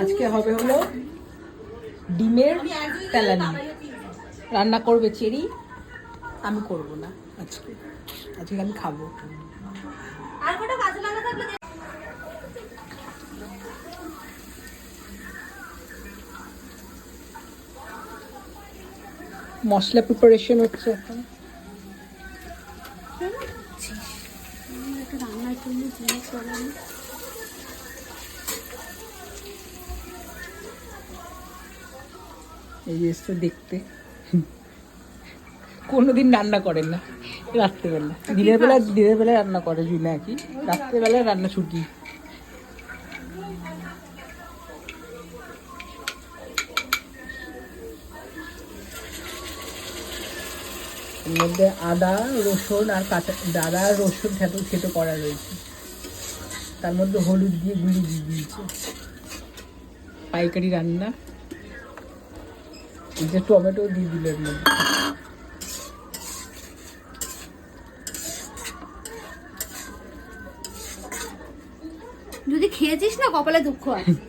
আজকে হবে হলো ডিমের তেলানি রান্না করবে চেরি, আমি করব না আজকে, আজকে আমি খাবো। আর কটা কাঁচা লঙ্কা থাকলে মশলা প্রিপারেশন হচ্ছে এখন। রান্নার জন্য জিনিস বানানো এই এসছে দেখতে, কোনোদিন রান্না করেন না রাত্রেবেলা, দিনের বেলা রান্না করে জুনা কি, রাত্রেবেলা রান্না ছুটি। এর মধ্যে আদা রসুন আর কাঁচা আদা আর রসুন থেতো করা রয়েছে, তার মধ্যে হলুদ দিয়ে গুঁড়ি দিয়ে দিয়েছে, পাইকারি রান্না। এই যে টমেটো দিয়ে দিল এর মধ্যে। যদি খেয়েছিস না কপালে দুঃখ আছে।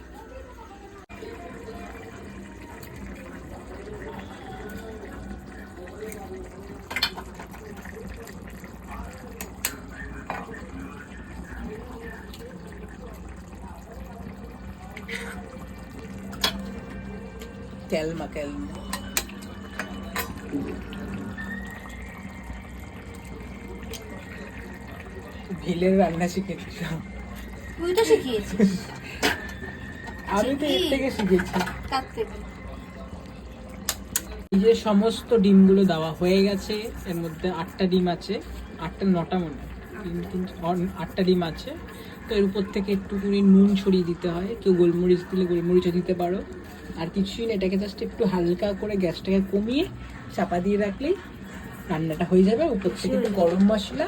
ক্যালমা ভিলের রান্না শিখেছি সব। তুই তো শিখিয়েছিস। আমি তো এর থেকে শিখেছি। তার থেকে এই যে সমস্ত ডিমগুলো দেওয়া হয়ে গেছে, এর মধ্যে 8টা ডিম আছে, 8টা 9টা মনে হয়, 8টা ডিম আছে। তো এর উপর থেকে একটুখানি নুন ছড়িয়ে দিতে হয়, কেউ গোলমরিচ দিলে গোলমরিচও দিতে পারো। আর কিছুই না, এটাকে জাস্ট একটু হালকা করে গ্যাসটাকে কমিয়ে চাপা দিয়ে রাখলেই রান্নাটা হয়ে যাবে। উপর থেকে একটু গরম মশলা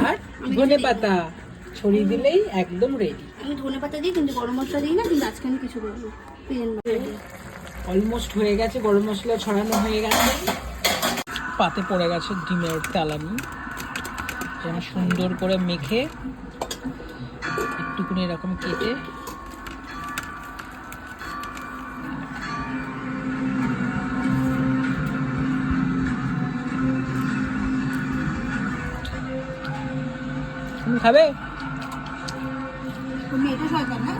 আর ধনে পাতা ছড়িয়ে দিলেই একদম রেডি। আমি ধনে পাতা দিই কিন্তু গরম মশলা দিই না, কিন্তু আজকে আমি কিছু করবো। অলমোস্ট হয়ে গেছে, গরম মশলা ছড়ানো হয়ে গেছে, পাতে পড়ে গেছে ডিমের তেলানি। যেন সুন্দর করে মেখে একটুখানি এরকম কেটে তুমি খাবে? তুমি এটা শয়তান না?